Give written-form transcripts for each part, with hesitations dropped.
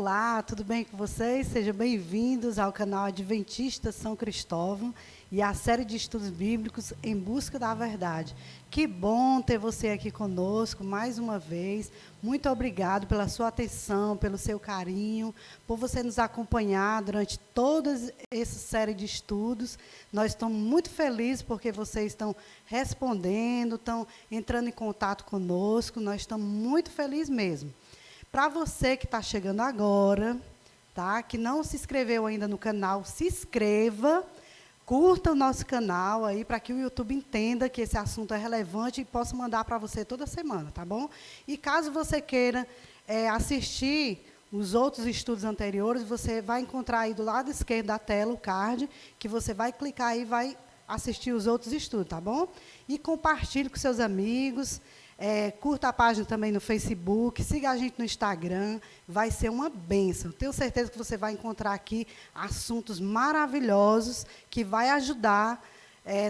Olá, tudo bem com vocês? Sejam bem-vindos ao canal Adventista São Cristóvão e à série de estudos bíblicos Em Busca da Verdade. Que bom ter você aqui conosco mais uma vez. Muito obrigado pela sua atenção, pelo seu carinho, por você nos acompanhar durante toda essa série de estudos. Nós estamos muito felizes porque vocês estão respondendo, estão entrando em contato conosco. Nós estamos muito felizes mesmo. Para você que está chegando agora, tá? Que não se inscreveu ainda no canal, se inscreva, curta o nosso canal aí para que o YouTube entenda que esse assunto é relevante e possa mandar para você toda semana, tá bom? E caso você queira assistir os outros estudos anteriores, você vai encontrar aí do lado esquerdo da tela o card, que você vai clicar aí e vai assistir os outros estudos, tá bom? E compartilhe com seus amigos. Curta a página também no Facebook, siga a gente no Instagram, vai ser uma bênção. Tenho certeza que você vai encontrar aqui assuntos maravilhosos que vai ajudar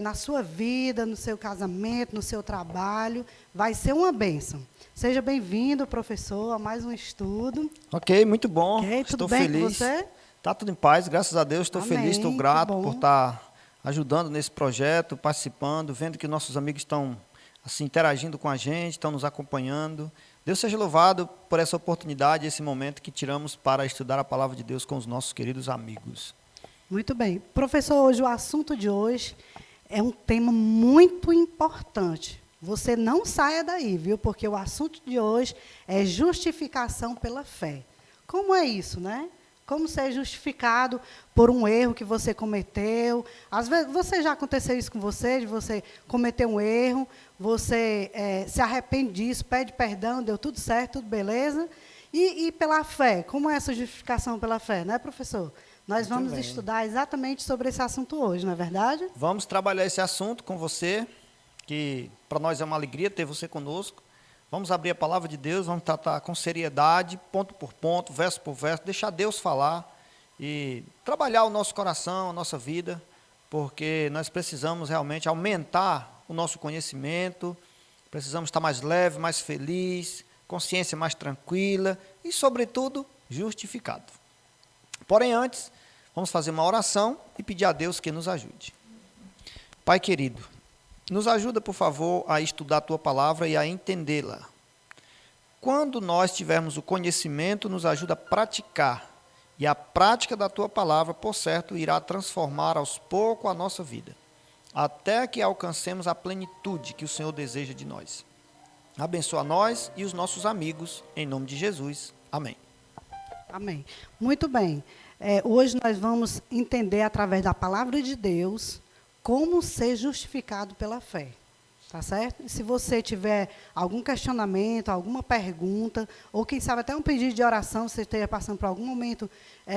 na sua vida, no seu casamento, no seu trabalho. Vai ser uma bênção. Seja bem-vindo, professor, a mais um estudo. Ok, muito bom. Okay, estou bem feliz. Com você? Está tudo em paz, graças a Deus. Estou feliz, estou grato por estar ajudando nesse projeto, participando, vendo que nossos amigos estão assim, interagindo com a gente, estão nos acompanhando. Deus seja louvado por essa oportunidade, esse momento que tiramos para estudar a palavra de Deus com os nossos queridos amigos. Muito bem. Professor, hoje o assunto de hoje é um tema muito importante. Você não saia daí, viu? Porque o assunto de hoje é justificação pela fé. Como é isso, né? Como ser justificado por um erro que você cometeu. Às vezes, já aconteceu isso com você, de você cometer um erro, você se arrepende disso, pede perdão, deu tudo certo, tudo beleza. E pela fé, como é essa justificação pela fé, né, professor? Nós vamos estudar exatamente sobre esse assunto hoje, não é verdade? Vamos trabalhar esse assunto com você, que para nós é uma alegria ter você conosco. Vamos abrir a palavra de Deus, vamos tratar com seriedade, ponto por ponto, verso por verso, deixar Deus falar e trabalhar o nosso coração, a nossa vida, porque nós precisamos realmente aumentar o nosso conhecimento, precisamos estar mais leve, mais feliz, consciência mais tranquila e, sobretudo, justificado. Porém, antes, vamos fazer uma oração e pedir a Deus que nos ajude. Pai querido, nos ajuda, por favor, a estudar a Tua palavra e a entendê-la. Quando nós tivermos o conhecimento, nos ajuda a praticar. E a prática da Tua palavra, por certo, irá transformar aos poucos a nossa vida, até que alcancemos a plenitude que o Senhor deseja de nós. Abençoa nós e os nossos amigos, em nome de Jesus. Amém. Amém. Muito bem. Hoje nós vamos entender, através da palavra de Deus, como ser justificado pela fé, tá certo? E se você tiver algum questionamento, alguma pergunta, ou quem sabe até um pedido de oração, você esteja passando por algum momento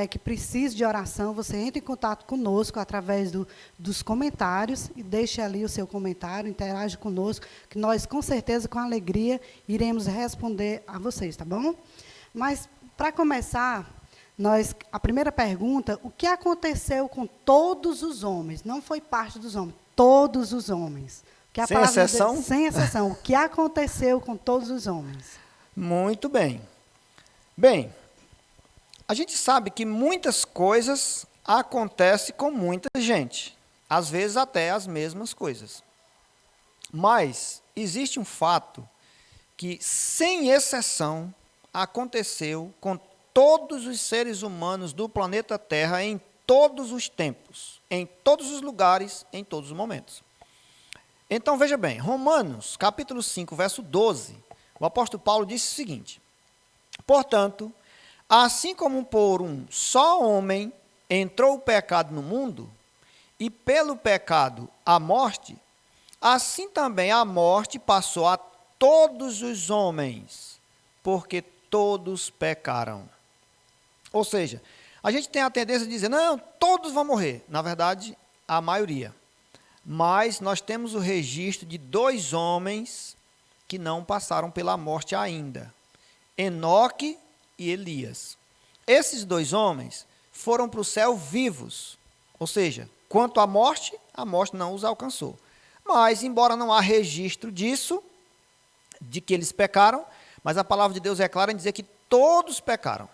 que precise de oração, você entra em contato conosco através dos comentários e deixe ali o seu comentário, interage conosco, que nós, com certeza, com alegria, iremos responder a vocês, tá bom? Mas, para começar, a primeira pergunta, o que aconteceu com todos os homens? Não foi parte dos homens, todos os homens. Sem exceção? Sem exceção. O que aconteceu com todos os homens? Muito bem. Bem, a gente sabe que muitas coisas acontecem com muita gente. Às vezes até as mesmas coisas. Mas existe um fato que, sem exceção, aconteceu com todos os seres humanos do planeta Terra em todos os tempos, em todos os lugares, em todos os momentos. Então, veja bem, Romanos, capítulo 5, verso 12, o apóstolo Paulo disse o seguinte: portanto, assim como por um só homem entrou o pecado no mundo, e pelo pecado a morte, assim também a morte passou a todos os homens, porque todos pecaram. Ou seja, a gente tem a tendência de dizer, não, todos vão morrer. Na verdade, a maioria. Mas nós temos o registro de 2 homens que não passaram pela morte ainda. Enoque e Elias. Esses 2 homens foram para o céu vivos. Ou seja, quanto à morte, a morte não os alcançou. Mas, embora não há registro disso, de que eles pecaram, mas a palavra de Deus é clara em dizer que todos pecaram.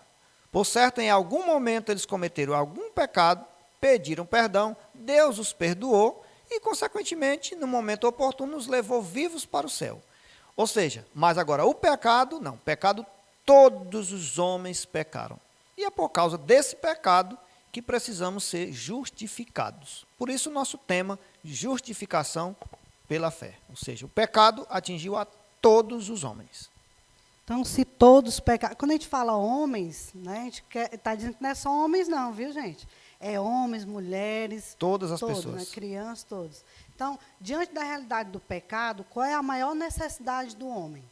Por certo, em algum momento eles cometeram algum pecado, pediram perdão, Deus os perdoou e, consequentemente, no momento oportuno, os levou vivos para o céu. Ou seja, mas agora o pecado, não, pecado todos os homens pecaram. E é por causa desse pecado que precisamos ser justificados. Por isso o nosso tema, justificação pela fé. Ou seja, o pecado atingiu a todos os homens. Então, se todos pecaram... Quando a gente fala homens, né, a gente está dizendo que não é só homens não, viu, gente? É homens, mulheres... Todas as todos, pessoas. né, crianças, todos. Então, diante da realidade do pecado, qual é a maior necessidade do homem?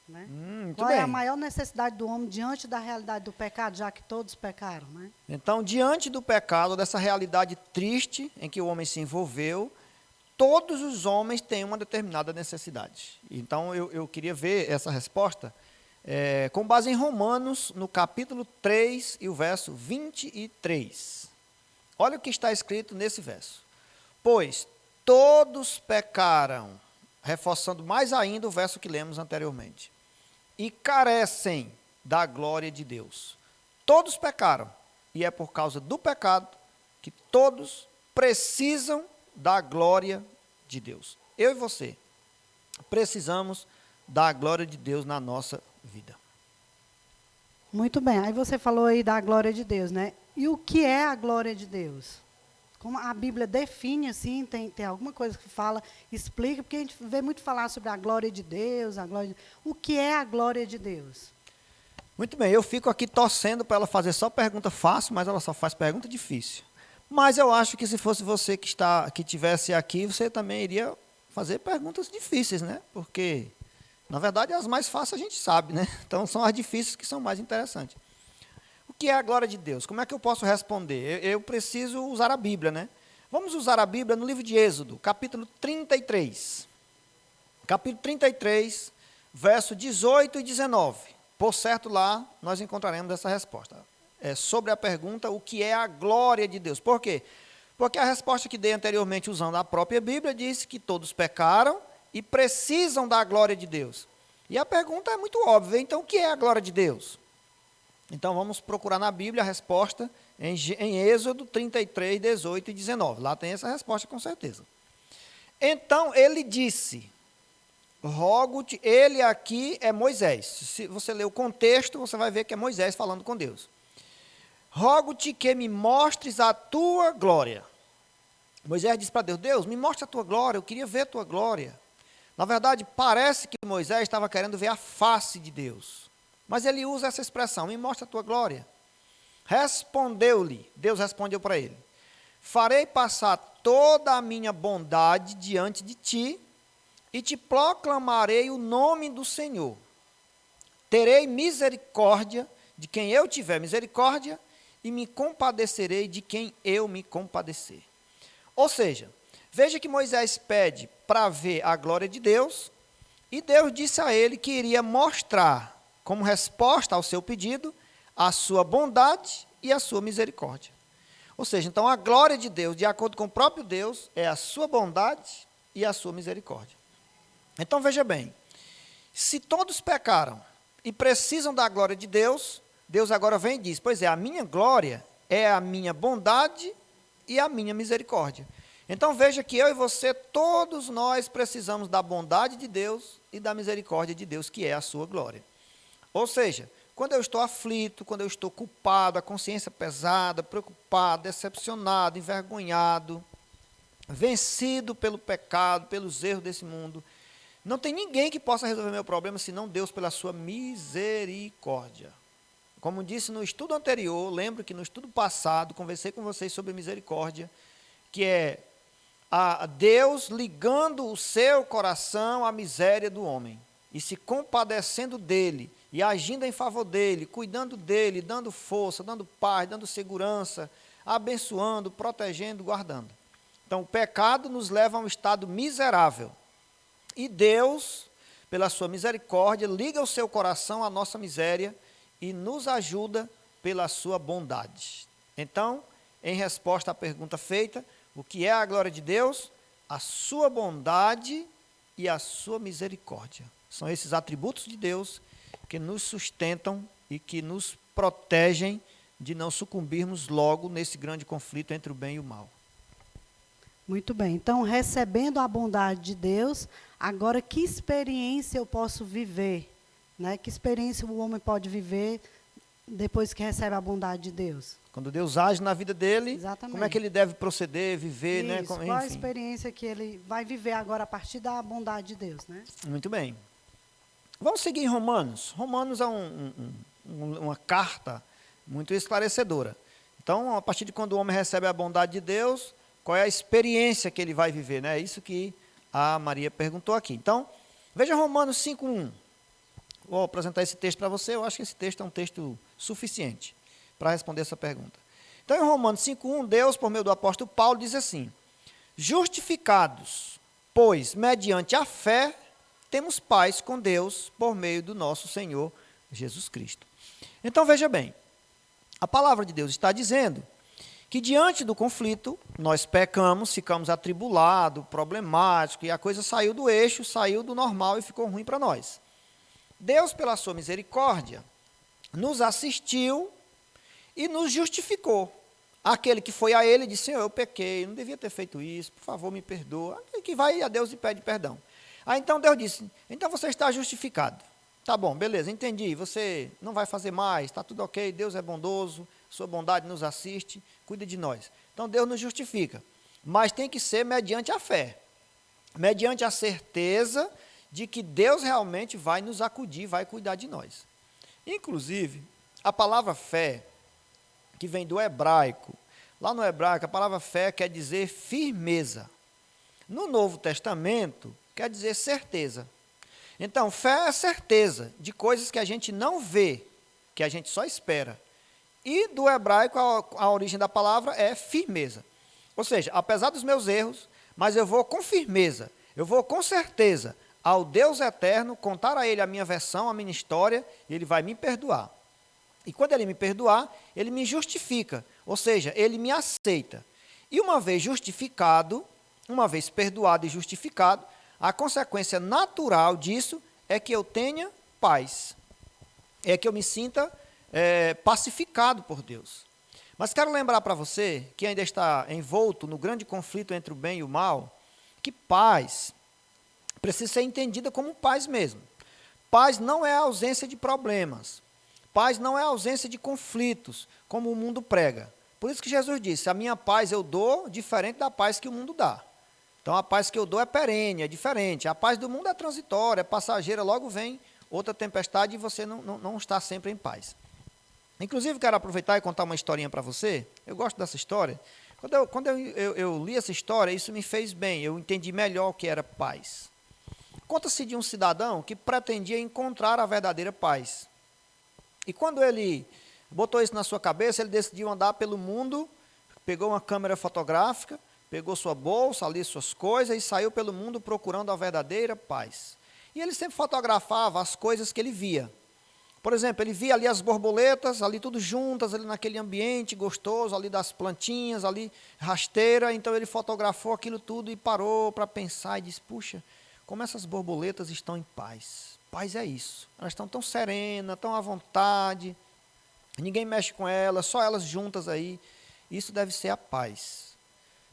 Né? Qual é a maior necessidade do homem diante da realidade do pecado, já que todos pecaram? Né? Então, diante do pecado, dessa realidade triste em que o homem se envolveu, todos os homens têm uma determinada necessidade. Então, eu queria ver essa resposta com base em Romanos, no capítulo 3 e o verso 23. Olha o que está escrito nesse verso. Pois todos pecaram, reforçando mais ainda o verso que lemos anteriormente, e carecem da glória de Deus. Todos pecaram, e é por causa do pecado que todos precisam da glória de Deus. Eu e você precisamos da glória de Deus na nossa vida. Muito bem, aí você falou aí da glória de Deus, né? E o que é a glória de Deus? Como a Bíblia define assim, tem alguma coisa que fala, explica, porque a gente vê muito falar sobre a glória de Deus, o que é a glória de Deus? Muito bem, eu fico aqui torcendo para ela fazer só pergunta fácil, mas ela só faz pergunta difícil. Mas eu acho que se fosse você que tivesse aqui, você também iria fazer perguntas difíceis, né? Porque, na verdade, as mais fáceis a gente sabe, né? Então, são as difíceis que são mais interessantes. O que é a glória de Deus? Como é que eu posso responder? Eu preciso usar a Bíblia, né? Vamos usar a Bíblia no livro de Êxodo, capítulo 33. Capítulo 33, verso 18 e 19. Por certo, lá nós encontraremos essa resposta. É sobre a pergunta, o que é a glória de Deus? Por quê? Porque a resposta que dei anteriormente, usando a própria Bíblia, disse que todos pecaram e precisam da glória de Deus. E a pergunta é muito óbvia, então o que é a glória de Deus? Então vamos procurar na Bíblia a resposta em Êxodo 33, 18 e 19. Lá tem essa resposta com certeza. Então ele disse, rogo-te, ele aqui é Moisés. Se você ler o contexto, você vai ver que é Moisés falando com Deus. Rogo-te que me mostres a tua glória. Moisés disse para Deus, Deus, me mostre a tua glória, eu queria ver a tua glória. Na verdade, parece que Moisés estava querendo ver a face de Deus. Mas ele usa essa expressão, me mostra a tua glória. Respondeu-lhe, Deus respondeu para ele, farei passar toda a minha bondade diante de ti e te proclamarei o nome do Senhor. Terei misericórdia de quem eu tiver misericórdia e me compadecerei de quem eu me compadecer. Ou seja, veja que Moisés pede para ver a glória de Deus e Deus disse a ele que iria mostrar, como resposta ao seu pedido, a sua bondade e a sua misericórdia. Ou seja, então a glória de Deus, de acordo com o próprio Deus, é a sua bondade e a sua misericórdia. Então veja bem, se todos pecaram e precisam da glória de Deus, Deus agora vem e diz, pois é, a minha glória é a minha bondade e a minha misericórdia. Então veja que eu e você, todos nós precisamos da bondade de Deus e da misericórdia de Deus, que é a sua glória. Ou seja, quando eu estou aflito, quando eu estou culpado, a consciência pesada, preocupado, decepcionado, envergonhado, vencido pelo pecado, pelos erros desse mundo, não tem ninguém que possa resolver meu problema, senão Deus pela sua misericórdia. Como disse no estudo anterior, lembro que no estudo passado, conversei com vocês sobre misericórdia, que é a Deus ligando o seu coração à miséria do homem, e se compadecendo dele, e agindo em favor dele, cuidando dele, dando força, dando paz, dando segurança, abençoando, protegendo, guardando. Então, o pecado nos leva a um estado miserável. E Deus, pela sua misericórdia, liga o seu coração à nossa miséria e nos ajuda pela sua bondade. Então, em resposta à pergunta feita, o que é a glória de Deus? A sua bondade e a sua misericórdia. São esses atributos de Deus que nos sustentam e que nos protegem de não sucumbirmos logo nesse grande conflito entre o bem e o mal. Muito bem. Então, recebendo a bondade de Deus, agora que experiência eu posso viver? Né? Que experiência o homem pode viver depois que recebe a bondade de Deus? Quando Deus age na vida dele, Exatamente. como é que ele deve proceder, viver, né? Isso, qual a experiência que ele vai viver agora a partir da bondade de Deus, né? Muito bem. Vamos seguir em Romanos. Romanos é uma carta muito esclarecedora. Então, a partir de quando o homem recebe a bondade de Deus, qual é a experiência que ele vai viver, né? É isso que a Maria perguntou aqui. Então, veja Romanos 5:1. Vou apresentar esse texto para você. Eu acho que esse texto é um texto suficiente para responder essa pergunta. Então, em Romanos 5:1, Deus, por meio do apóstolo Paulo, diz assim: justificados, pois, mediante a fé, temos paz com Deus por meio do nosso Senhor Jesus Cristo. Então, veja bem, a palavra de Deus está dizendo que diante do conflito, nós pecamos, ficamos atribulados, problemáticos, e a coisa saiu do eixo, saiu do normal e ficou ruim para nós. Deus, pela sua misericórdia, nos assistiu e nos justificou. Aquele que foi a ele disse: Senhor, eu pequei, não devia ter feito isso, por favor, me perdoa. Aquele que vai a Deus e pede perdão. Aí então Deus disse: então você está justificado. Tá bom, beleza, entendi, você não vai fazer mais, está tudo ok, Deus é bondoso, sua bondade nos assiste, cuida de nós. Então Deus nos justifica, mas tem que ser mediante a fé, mediante a certeza de que Deus realmente vai nos acudir, vai cuidar de nós. Inclusive, a palavra fé, que vem do hebraico, lá no hebraico a palavra fé quer dizer firmeza. No Novo Testamento, quer dizer certeza. Então, fé é certeza de coisas que a gente não vê, que a gente só espera. E do hebraico, a origem da palavra é firmeza. Ou seja, apesar dos meus erros, mas eu vou com firmeza, eu vou com certeza ao Deus eterno, contar a Ele a minha versão, a minha história, e Ele vai me perdoar. E quando Ele me perdoar, Ele me justifica, ou seja, Ele me aceita. E uma vez justificado, uma vez perdoado e justificado, a consequência natural disso é que eu tenha paz, é que eu me sinta pacificado por Deus. Mas quero lembrar para você, que ainda está envolto no grande conflito entre o bem e o mal, que paz precisa ser entendida como paz mesmo. Paz não é a ausência de problemas. Paz não é a ausência de conflitos, como o mundo prega. Por isso que Jesus disse: a minha paz eu dou diferente da paz que o mundo dá. Então a paz que eu dou é perene, é diferente. A paz do mundo é transitória, é passageira, logo vem outra tempestade e você não está sempre em paz. Inclusive, quero aproveitar e contar uma historinha para você. Eu gosto dessa história. Quando eu li essa história, isso me fez bem. Eu entendi melhor o que era paz. Conta-se de um cidadão que pretendia encontrar a verdadeira paz. E quando ele botou isso na sua cabeça, ele decidiu andar pelo mundo, pegou uma câmera fotográfica, pegou sua bolsa, ali suas coisas e saiu pelo mundo procurando a verdadeira paz. E ele sempre fotografava as coisas que ele via. Por exemplo, ele via ali as borboletas, ali tudo juntas, ali naquele ambiente gostoso, ali das plantinhas, ali rasteira. Então ele fotografou aquilo tudo e parou para pensar e disse: puxa, como essas borboletas estão em paz. Paz é isso. Elas estão tão serenas, tão à vontade, ninguém mexe com elas, só elas juntas aí. Isso deve ser a paz.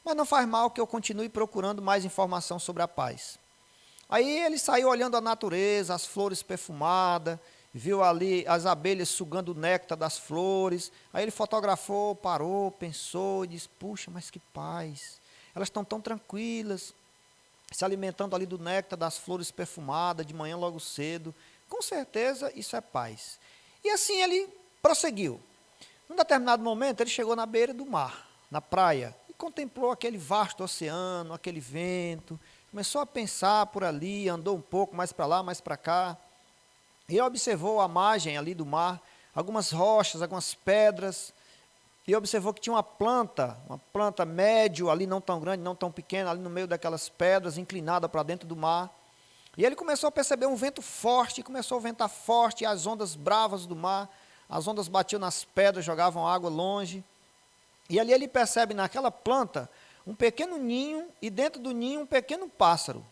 Mas não faz mal que eu continue procurando mais informação sobre a paz. Aí ele saiu olhando a natureza, as flores perfumadas, viu ali as abelhas sugando o néctar das flores. Aí ele fotografou, parou, pensou e disse: puxa, mas que paz. Elas estão tão tranquilas, se alimentando ali do néctar das flores perfumadas, de manhã logo cedo. Com certeza isso é paz. E assim ele prosseguiu. Num determinado momento ele chegou na beira do mar, na praia, e contemplou aquele vasto oceano, aquele vento. Começou a pensar por ali, andou um pouco mais para lá, mais para cá. E observou a margem ali do mar, algumas rochas, algumas pedras. E observou que tinha uma planta médio ali, não tão grande, não tão pequena, ali no meio daquelas pedras, inclinada para dentro do mar. E ele começou a perceber um vento forte, começou a ventar forte, e as ondas bravas do mar, as ondas batiam nas pedras, jogavam água longe. E ali ele percebe naquela planta um pequeno ninho, e dentro do ninho um pequeno pássaro,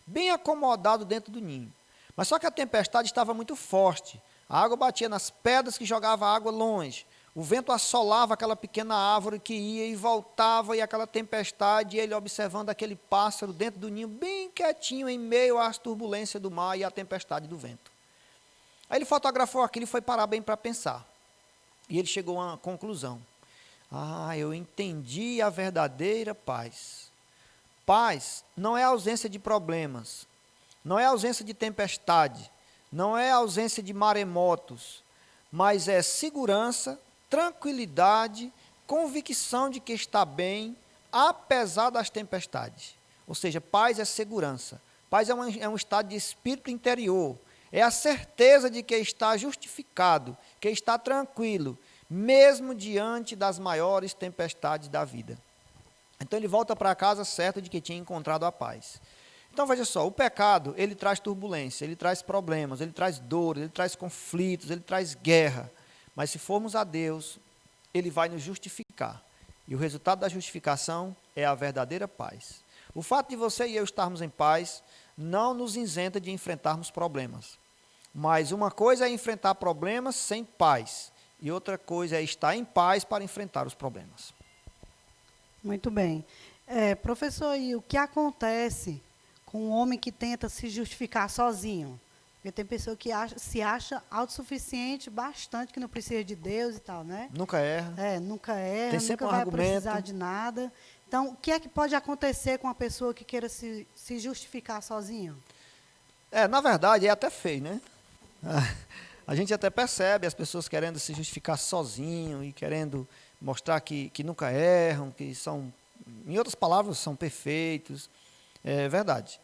bem acomodado dentro do ninho. Mas só que a tempestade estava muito forte, A água batia nas pedras que jogava a água longe. O vento assolava aquela pequena árvore que ia e voltava, e aquela tempestade, e ele observando aquele pássaro dentro do ninho, bem quietinho, em meio às turbulências do mar e à tempestade do vento. Aí ele fotografou aquilo e foi parar bem para pensar. E ele chegou a uma conclusão. Eu entendi a verdadeira paz. Paz não é ausência de problemas, não é ausência de tempestade, não é ausência de maremotos, mas é segurança, tranquilidade, convicção de que está bem, apesar das tempestades. Ou seja, paz é segurança. Paz é um estado de espírito interior. É a certeza de que está justificado, que está tranquilo, mesmo diante das maiores tempestades da vida. Então ele volta para casa certo de que tinha encontrado a paz. Então veja só, o pecado, ele traz turbulência, ele traz problemas, ele traz dores, ele traz conflitos, ele traz guerra. Mas se formos a Deus, ele vai nos justificar. E o resultado da justificação é a verdadeira paz. O fato de você e eu estarmos em paz não nos isenta de enfrentarmos problemas. Mas uma coisa é enfrentar problemas sem paz, e outra coisa é estar em paz para enfrentar os problemas. Muito bem. Professor, e o que acontece com um homem que tenta se justificar sozinho? Porque tem pessoa que se acha autossuficiente bastante, que não precisa de Deus e tal, né? Nunca erra. Nunca erra, Tem sempre nunca um vai argumento. precisar de nada. Então, o que é que pode acontecer com uma pessoa que queira se justificar sozinho? Na verdade, é até feio, né? A gente até percebe as pessoas querendo se justificar sozinho e querendo mostrar que nunca erram, que são, em outras palavras, são perfeitos. É verdade.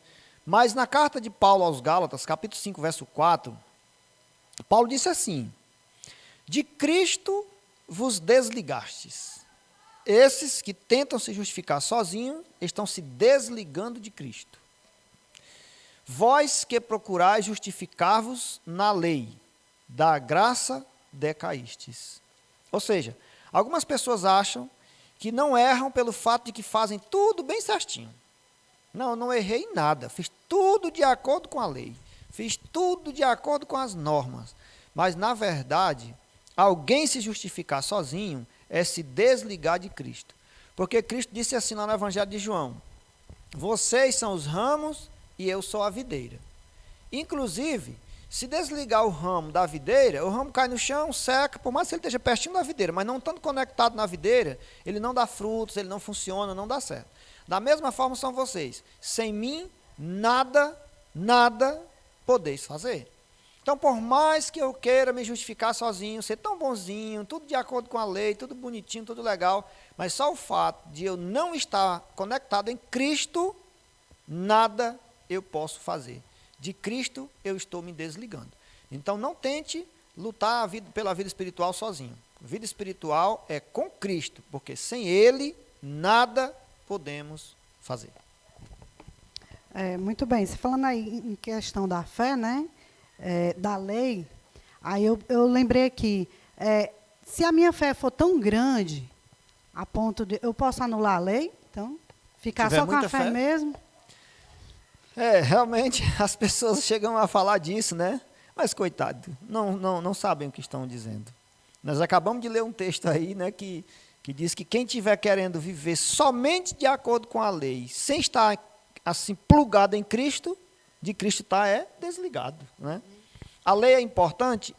Mas na carta de Paulo aos Gálatas, capítulo 5, verso 4, Paulo disse assim: de Cristo vos desligastes. Esses que tentam se justificar sozinhos estão se desligando de Cristo. Vós que procurais justificar-vos na lei, da graça decaístes. Ou seja, algumas pessoas acham que não erram pelo fato de que fazem tudo bem certinho. Não errei em nada, fiz tudo de acordo com a lei, fiz tudo de acordo com as normas. Mas, na verdade, alguém se justificar sozinho é se desligar de Cristo. Porque Cristo disse assim lá no Evangelho de João: vocês são os ramos e eu sou a videira. Inclusive, se desligar o ramo da videira, o ramo cai no chão, seca, por mais que ele esteja pertinho da videira, mas não estando conectado na videira, ele não dá frutos, ele não funciona, não dá certo. Da mesma forma são vocês. Sem mim, nada podeis fazer. Então, por mais que eu queira me justificar sozinho, ser tão bonzinho, tudo de acordo com a lei, tudo bonitinho, tudo legal, mas só o fato de eu não estar conectado em Cristo, nada eu posso fazer. De Cristo eu estou me desligando. Então, não tente lutar pela vida espiritual sozinho. Vida espiritual é com Cristo, porque sem Ele, nada podemos fazer. Muito bem. Você falando aí em questão da fé, né? Da lei, aí eu lembrei aqui, se a minha fé for tão grande, a ponto de eu posso anular a lei, então, ficar só com a fé mesmo? Realmente, as pessoas chegam a falar disso, né? Mas, coitado, não sabem o que estão dizendo. Nós acabamos de ler um texto aí, né, que diz que quem estiver querendo viver somente de acordo com a lei, sem estar assim plugado em Cristo, de Cristo está desligado, né? A lei é importante?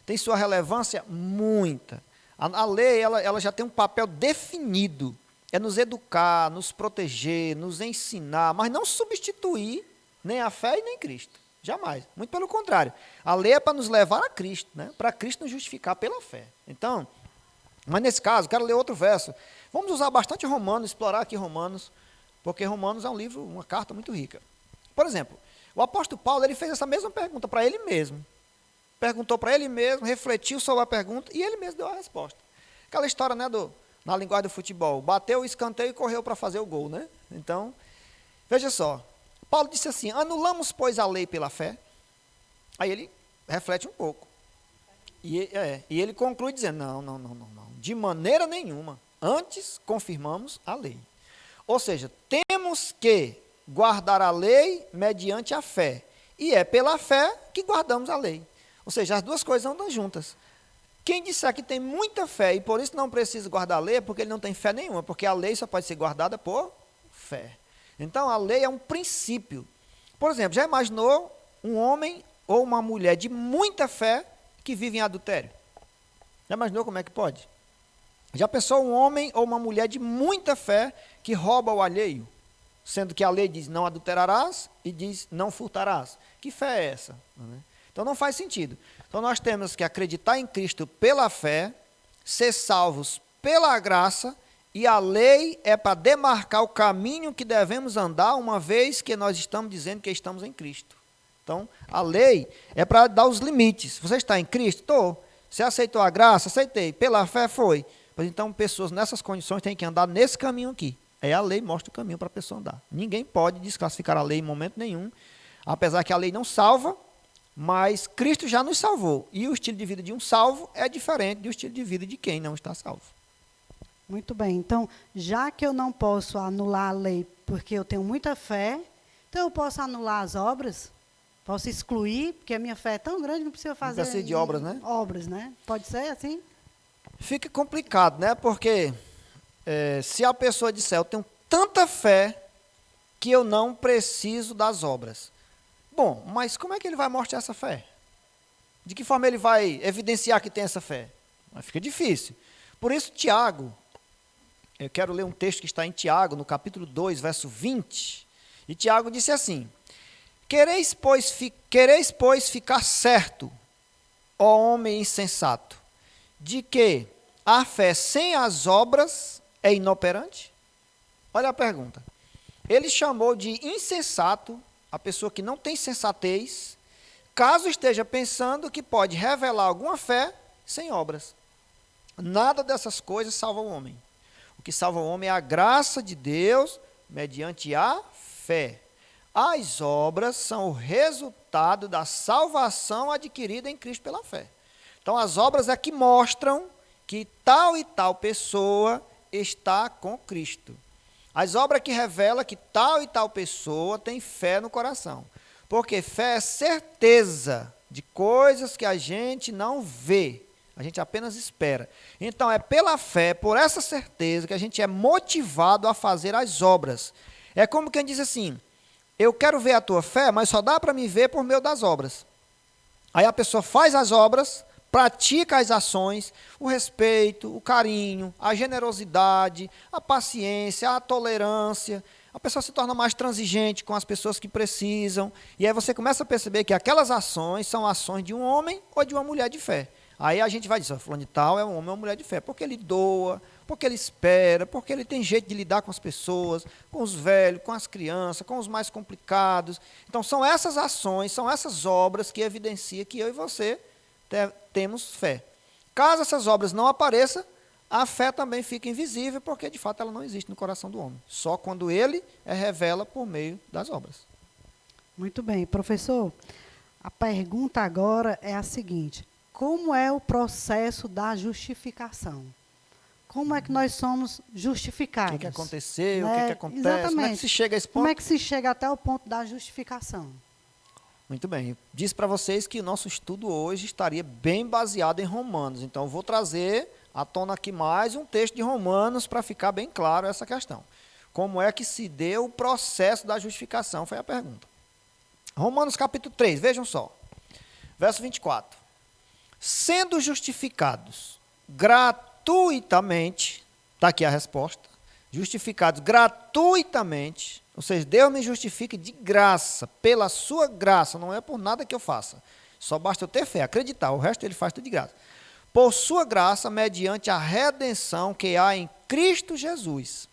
Tem sua relevância? Muita. A lei ela já tem um papel definido. É nos educar, nos proteger, nos ensinar, mas não substituir nem a fé e nem Cristo. Jamais. Muito pelo contrário. A lei é para nos levar a Cristo, né? Para Cristo nos justificar pela fé. Então, mas nesse caso, quero ler outro verso. Vamos usar bastante Romanos, explorar aqui Romanos, porque Romanos é um livro, uma carta muito rica. Por exemplo, o apóstolo Paulo, ele fez essa mesma pergunta para ele mesmo. Perguntou para ele mesmo, refletiu sobre a pergunta e ele mesmo deu a resposta. Aquela história, né, na linguagem do futebol, bateu o escanteio e correu para fazer o gol, né? Então, veja só, Paulo disse assim: anulamos, pois, a lei pela fé? Aí ele reflete um pouco. E ele conclui dizendo: não, de maneira nenhuma, antes confirmamos a lei. Ou seja, temos que guardar a lei mediante a fé, e é pela fé que guardamos a lei. Ou seja, as duas coisas andam juntas. Quem disser que tem muita fé e por isso não precisa guardar a lei é porque ele não tem fé nenhuma, porque a lei só pode ser guardada por fé. Então, a lei é um princípio. Por exemplo, já imaginou um homem ou uma mulher de muita fé que vive em adultério? Já imaginou como é que pode? Já pensou um homem ou uma mulher de muita fé que rouba o alheio? Sendo que a lei diz não adulterarás e diz não furtarás. Que fé é essa? Então não faz sentido. Então nós temos que acreditar em Cristo pela fé, ser salvos pela graça, e a lei é para demarcar o caminho que devemos andar, uma vez que nós estamos dizendo que estamos em Cristo. Então, a lei é para dar os limites. Você está em Cristo? Estou. Você aceitou a graça? Aceitei. Pela fé? Foi. Pois então, pessoas nessas condições têm que andar nesse caminho aqui. Aí a lei mostra o caminho para a pessoa andar. Ninguém pode desclassificar a lei em momento nenhum, apesar que a lei não salva, mas Cristo já nos salvou. E o estilo de vida de um salvo é diferente do estilo de vida de quem não está salvo. Muito bem. Então, já que eu não posso anular a lei porque eu tenho muita fé, então eu posso anular as obras? Posso excluir, porque a minha fé é tão grande, não precisa fazer... Não precisa de obras, né? Obras, né? Pode ser assim? Fica complicado, né? Porque se a pessoa disser, eu tenho tanta fé que eu não preciso das obras. Bom, mas como é que ele vai mostrar essa fé? De que forma ele vai evidenciar que tem essa fé? Mas fica difícil. Por isso, Tiago, eu quero ler um texto que está em Tiago, no capítulo 2, verso 20. E Tiago disse assim: Quereis, pois, ficar certo, ó homem insensato, de que a fé sem as obras é inoperante? Olha a pergunta. Ele chamou de insensato a pessoa que não tem sensatez, caso esteja pensando que pode revelar alguma fé sem obras. Nada dessas coisas salva o homem. O que salva o homem é a graça de Deus mediante a fé. As obras são o resultado da salvação adquirida em Cristo pela fé. Então, as obras é que mostram que tal e tal pessoa está com Cristo. As obras que revelam que tal e tal pessoa tem fé no coração. Porque fé é certeza de coisas que a gente não vê. A gente apenas espera. Então, é pela fé, por essa certeza, que a gente é motivado a fazer as obras. É como quem diz assim: eu quero ver a tua fé, mas só dá para me ver por meio das obras. Aí a pessoa faz as obras, pratica as ações, o respeito, o carinho, a generosidade, a paciência, a tolerância. A pessoa se torna mais transigente com as pessoas que precisam. E aí você começa a perceber que aquelas ações são ações de um homem ou de uma mulher de fé. Aí a gente vai dizer, fulano de tal é um homem ou uma mulher de fé, porque ele doa, porque ele espera, porque ele tem jeito de lidar com as pessoas, com os velhos, com as crianças, com os mais complicados. Então, são essas ações, são essas obras que evidenciam que eu e você temos fé. Caso essas obras não apareçam, a fé também fica invisível, porque, de fato, ela não existe no coração do homem. Só quando ele revela por meio das obras. Muito bem. Professor, a pergunta agora é a seguinte: como é o processo da justificação? Como é que nós somos justificados? O que aconteceu, né? O que acontece, Exatamente. como é que se chega a esse ponto? Como é que se chega até o ponto da justificação? Muito bem, eu disse para vocês que o nosso estudo hoje estaria bem baseado em Romanos, então eu vou trazer à tona aqui mais um texto de Romanos para ficar bem claro essa questão. Como é que se deu o processo da justificação, foi a pergunta. Romanos capítulo 3, vejam só, verso 24. Sendo justificados gratuitamente, está aqui a resposta, justificados gratuitamente, ou seja, Deus me justifica de graça, pela sua graça, não é por nada que eu faça, só basta eu ter fé, acreditar, o resto ele faz tudo de graça. Por sua graça, mediante a redenção que há em Cristo Jesus,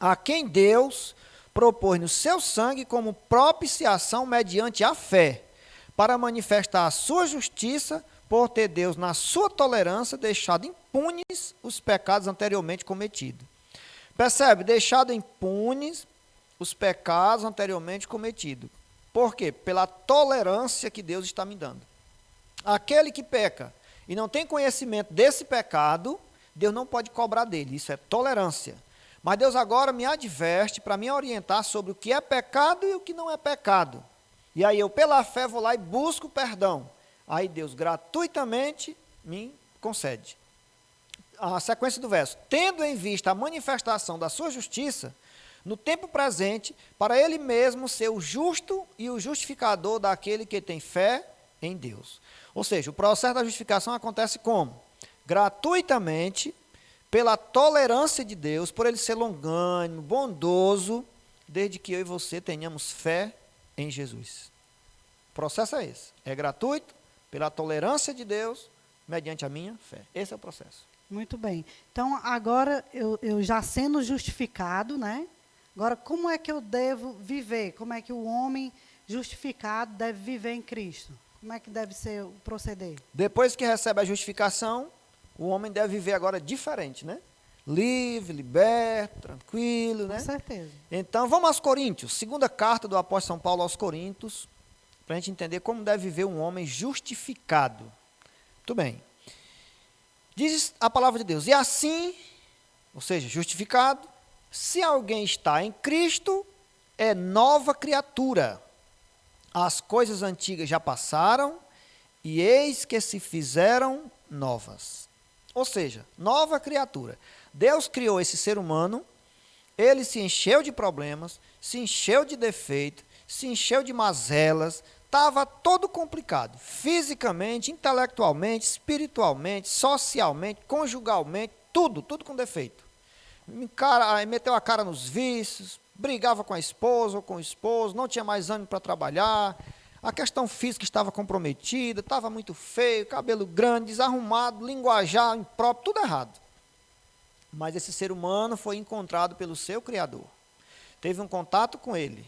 a quem Deus propôs no seu sangue como propiciação mediante a fé, para manifestar a sua justiça, por ter Deus, na sua tolerância, deixado impunes os pecados anteriormente cometidos. Percebe? Deixado impunes os pecados anteriormente cometidos. Por quê? Pela tolerância que Deus está me dando. Aquele que peca e não tem conhecimento desse pecado, Deus não pode cobrar dele. Isso é tolerância. Mas Deus agora me adverte para me orientar sobre o que é pecado e o que não é pecado. E aí eu, pela fé, vou lá e busco perdão. Aí Deus gratuitamente me concede. A sequência do verso: tendo em vista a manifestação da sua justiça, no tempo presente, para ele mesmo ser o justo e o justificador daquele que tem fé em Deus. Ou seja, o processo da justificação acontece como? Gratuitamente, pela tolerância de Deus, por ele ser longânimo, bondoso, desde que eu e você tenhamos fé em Jesus. O processo é esse. É gratuito, pela tolerância de Deus, mediante a minha fé. Esse é o processo. Muito bem. Então, agora, eu já sendo justificado, né? Agora, como é que eu devo viver? Como é que o homem justificado deve viver em Cristo? Como é que deve ser o proceder? Depois que recebe a justificação, o homem deve viver agora diferente, né? Livre, liberto, tranquilo, né? Com certeza. Então, vamos aos Coríntios. Segunda carta do apóstolo São Paulo aos Coríntios, para a gente entender como deve viver um homem justificado. Muito bem. Diz a palavra de Deus: e assim, ou seja, justificado, se alguém está em Cristo, é nova criatura. As coisas antigas já passaram, e eis que se fizeram novas. Ou seja, nova criatura. Deus criou esse ser humano, ele se encheu de problemas, se encheu de defeitos, se encheu de mazelas, estava todo complicado, fisicamente, intelectualmente, espiritualmente, socialmente, conjugalmente, tudo com defeito. Meteu a cara nos vícios, brigava com a esposa ou com o esposo, não tinha mais ânimo para trabalhar, a questão física estava comprometida, estava muito feio, cabelo grande, desarrumado, linguajar impróprio, tudo errado. Mas esse ser humano foi encontrado pelo seu Criador, teve um contato com ele,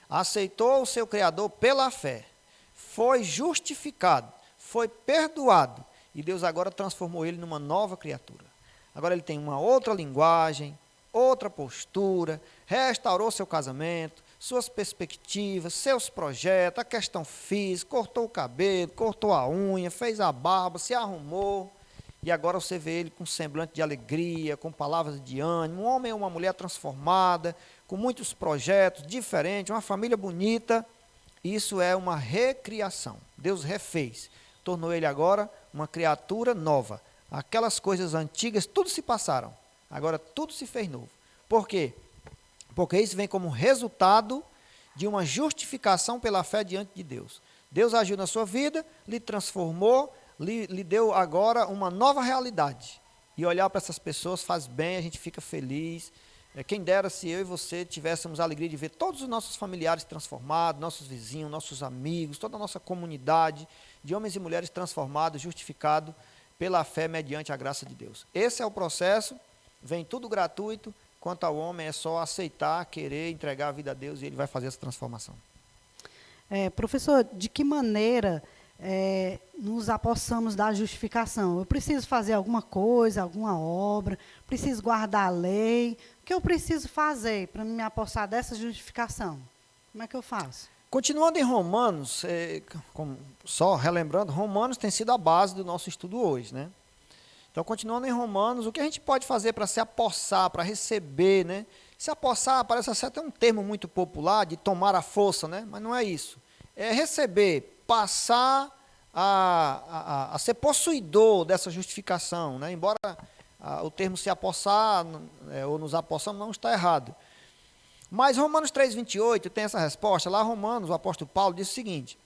aceitou o seu Criador pela fé, foi justificado, foi perdoado, e Deus agora transformou ele numa nova criatura. Agora ele tem uma outra linguagem, outra postura, restaurou seu casamento, suas perspectivas, seus projetos, a questão física, cortou o cabelo, cortou a unha, fez a barba, se arrumou, e agora você vê ele com um semblante de alegria, com palavras de ânimo, um homem ou uma mulher transformada, com muitos projetos diferentes, uma família bonita. Isso é uma recriação. Deus refez, tornou ele agora uma criatura nova. Aquelas coisas antigas, tudo se passaram, agora tudo se fez novo. Por quê? Porque isso vem como resultado de uma justificação pela fé diante de Deus. Deus agiu na sua vida, lhe transformou, lhe deu agora uma nova realidade. E olhar para essas pessoas faz bem, a gente fica feliz. Quem dera se eu e você tivéssemos a alegria de ver todos os nossos familiares transformados, nossos vizinhos, nossos amigos, toda a nossa comunidade, de homens e mulheres transformados, justificados pela fé mediante a graça de Deus. Esse é o processo, vem tudo gratuito. Quanto ao homem, é só aceitar, querer, entregar a vida a Deus e ele vai fazer essa transformação. Professor, de que maneira nos apossamos da justificação? Eu preciso fazer alguma coisa, alguma obra, preciso guardar a lei. O que eu preciso fazer para me apossar dessa justificação? Como é que eu faço? Continuando em Romanos, só relembrando, Romanos tem sido a base do nosso estudo hoje, né? Então, continuando em Romanos, o que a gente pode fazer para se apossar, para receber, né? Se apossar parece até um termo muito popular, de tomar a força, né? Mas não é isso. É receber, passar a ser possuidor dessa justificação, né? Embora o termo se apossar, ou nos apossamos, não está errado. Mas Romanos 3,28 tem essa resposta. Lá Romanos, o apóstolo Paulo diz o seguinte: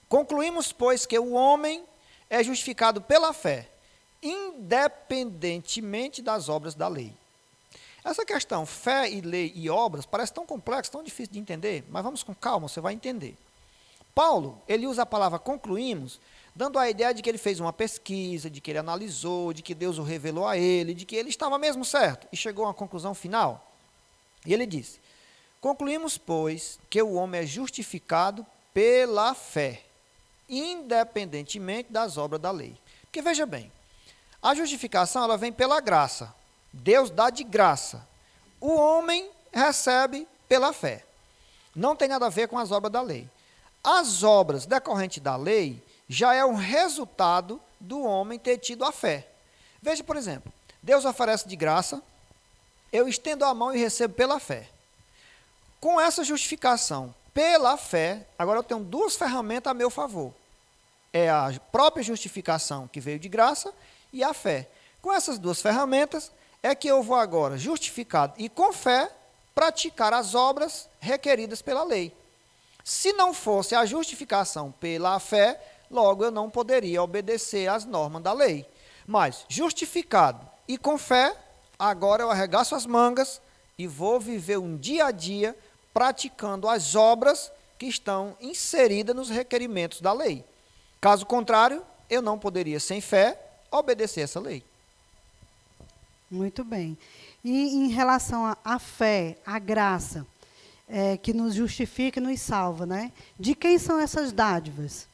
concluímos, pois, que o homem é justificado pela fé, independentemente das obras da lei. Essa questão, fé e lei e obras, parece tão complexa, tão difícil de entender, mas vamos com calma, você vai entender. Paulo, ele usa a palavra concluímos, dando a ideia de que ele fez uma pesquisa, de que ele analisou, de que Deus o revelou a ele, de que ele estava mesmo certo, e chegou a uma conclusão final. E ele disse: concluímos, pois, que o homem é justificado pela fé, independentemente das obras da lei. Porque veja bem, a justificação ela vem pela graça. Deus dá de graça. O homem recebe pela fé. Não tem nada a ver com as obras da lei. As obras decorrentes da lei já é um resultado do homem ter tido a fé. Veja, por exemplo, Deus oferece de graça, eu estendo a mão e recebo pela fé. Com essa justificação pela fé, agora eu tenho duas ferramentas a meu favor. é a própria justificação que veio de graça e a fé. Com essas duas ferramentas é que eu vou agora, justificado e com fé, praticar as obras requeridas pela lei. Se não fosse a justificação pela fé, logo eu não poderia obedecer às normas da lei. Mas, justificado e com fé, agora eu arregaço as mangas e vou viver um dia a dia praticando as obras que estão inseridas nos requerimentos da lei. Caso contrário, eu não poderia, sem fé, obedecer essa lei. Muito bem. E em relação à fé, à graça, que nos justifica e nos salva, né? De quem são essas dádivas?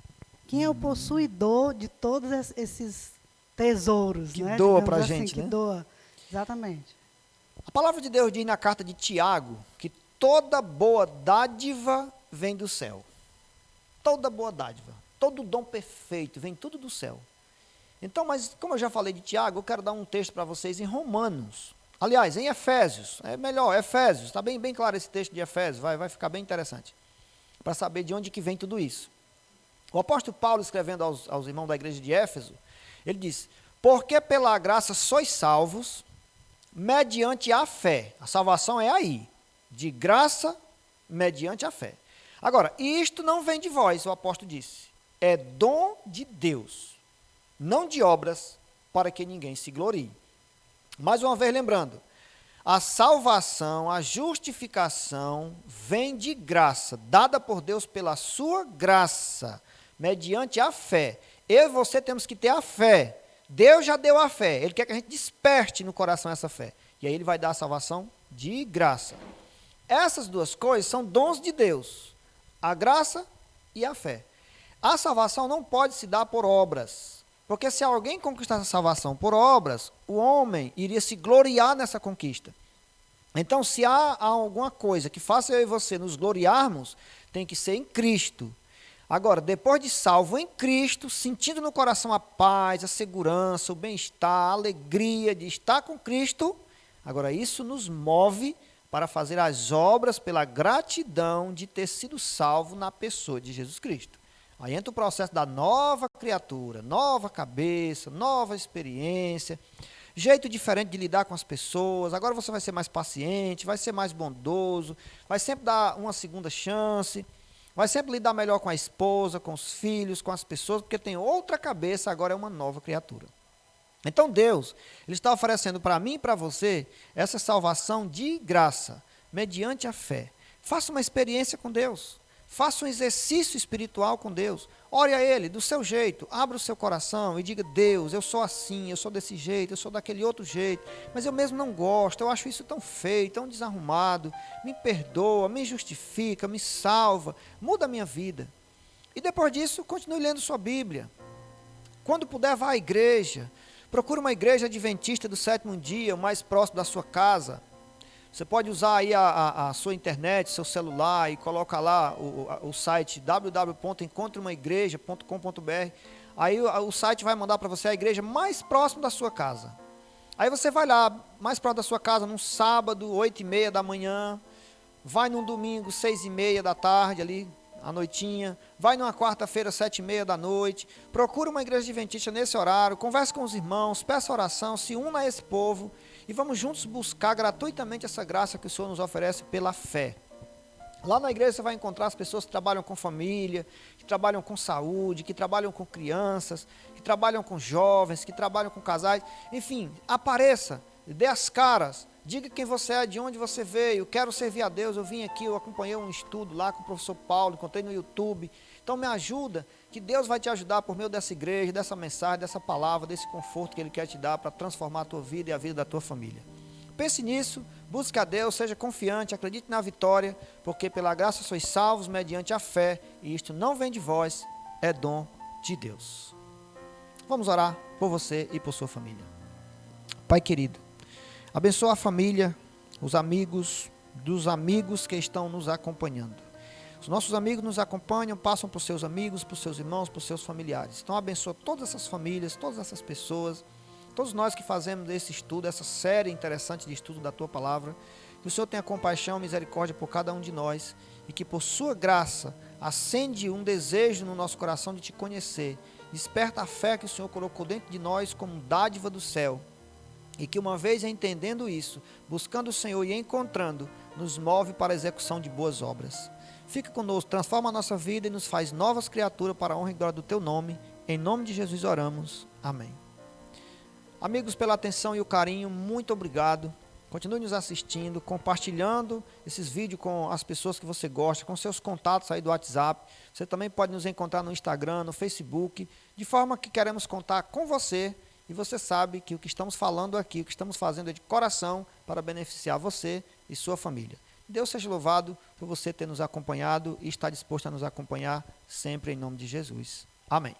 Quem é o possuidor de todos esses tesouros, que né? doa Digamos para a assim, gente, que né? doa. Exatamente. A palavra de Deus diz na carta de Tiago que toda boa dádiva vem do céu. Toda boa dádiva, todo dom perfeito, vem tudo do céu. Então, mas como eu já falei de Tiago, eu quero dar um texto para vocês em Romanos. Aliás, em Efésios, é melhor, Efésios, está bem claro esse texto de Efésios, vai ficar bem interessante, para saber de onde que vem tudo isso. O apóstolo Paulo, escrevendo aos irmãos da igreja de Éfeso, ele diz, porque pela graça sois salvos, mediante a fé. A salvação é aí, de graça, mediante a fé. Agora, isto não vem de vós, o apóstolo disse, é dom de Deus, não de obras, para que ninguém se glorie. Mais uma vez lembrando, a salvação, a justificação vem de graça, dada por Deus pela sua graça, mediante a fé. Eu e você temos que ter a fé. Deus já deu a fé, Ele quer que a gente desperte no coração essa fé. E aí Ele vai dar a salvação de graça. Essas duas coisas são dons de Deus, a graça e a fé. A salvação não pode se dar por obras, porque se alguém conquistasse a salvação por obras, o homem iria se gloriar nessa conquista. Então, se há alguma coisa que faça eu e você nos gloriarmos, tem que ser em Cristo. Agora, depois de salvo em Cristo, sentindo no coração a paz, a segurança, o bem-estar, a alegria de estar com Cristo, agora isso nos move para fazer as obras pela gratidão de ter sido salvo na pessoa de Jesus Cristo. Aí entra o processo da nova criatura, nova cabeça, nova experiência, jeito diferente de lidar com as pessoas. Agora você vai ser mais paciente, vai ser mais bondoso, vai sempre dar uma segunda chance, vai sempre lidar melhor com a esposa, com os filhos, com as pessoas, porque tem outra cabeça, agora é uma nova criatura. Então Deus, Ele está oferecendo para mim e para você essa salvação de graça, mediante a fé. Faça uma experiência com Deus. Faça um exercício espiritual com Deus. Ore a Ele do seu jeito. Abra o seu coração e diga, Deus, eu sou assim, eu sou desse jeito, eu sou daquele outro jeito, mas eu mesmo não gosto, eu acho isso tão feio, tão desarrumado. Me perdoa, me justifica, me salva, muda a minha vida. E depois disso, continue lendo sua Bíblia. Quando puder, vá à igreja. Procure uma igreja adventista do sétimo dia, o mais próximo da sua casa. Você pode usar aí a sua internet, seu celular e coloca lá o site www.encontreumaigreja.com.br. Aí o site vai mandar para você a igreja mais próxima da sua casa. Aí você vai lá, mais próximo da sua casa, num sábado, 8h30 da manhã. Vai num domingo, 6h30 da tarde, ali, à noitinha. Vai numa quarta-feira, 7h30 da noite. Procura uma igreja adventista nesse horário. Converse com os irmãos, peça oração, se una a esse povo. E vamos juntos buscar gratuitamente essa graça que o Senhor nos oferece pela fé. Lá na igreja você vai encontrar as pessoas que trabalham com família, que trabalham com saúde, que trabalham com crianças, que trabalham com jovens, que trabalham com casais. Enfim, apareça, dê as caras, diga quem você é, de onde você veio. Quero servir a Deus, eu vim aqui, eu acompanhei um estudo lá com o professor Paulo, encontrei no YouTube. Então me ajuda, que Deus vai te ajudar por meio dessa igreja, dessa mensagem, dessa palavra, desse conforto que Ele quer te dar para transformar a tua vida e a vida da tua família. Pense nisso, busque a Deus, seja confiante, acredite na vitória, porque pela graça sois salvos mediante a fé, e isto não vem de vós, é dom de Deus. Vamos orar por você e por sua família. Pai querido, abençoa a família, os amigos, dos amigos que estão nos acompanhando. Os nossos amigos nos acompanham, passam por seus amigos, por seus irmãos, por seus familiares. Então abençoa todas essas famílias, todas essas pessoas, todos nós que fazemos esse estudo, essa série interessante de estudo da Tua Palavra. Que o Senhor tenha compaixão e misericórdia por cada um de nós e que por Sua graça acende um desejo no nosso coração de te conhecer, desperta a fé que o Senhor colocou dentro de nós como dádiva do céu, e que uma vez entendendo isso, buscando o Senhor e encontrando, nos move para a execução de boas obras. Fica conosco, transforma a nossa vida e nos faz novas criaturas para a honra e glória do Teu nome. Em nome de Jesus oramos. Amém. Amigos, pela atenção e o carinho, muito obrigado. Continue nos assistindo, compartilhando esses vídeos com as pessoas que você gosta, com seus contatos aí do WhatsApp. Você também pode nos encontrar no Instagram, no Facebook, de forma que queremos contar com você. E você sabe que o que estamos falando aqui, o que estamos fazendo é de coração para beneficiar você e sua família. Deus seja louvado por você ter nos acompanhado e estar disposto a nos acompanhar sempre em nome de Jesus. Amém.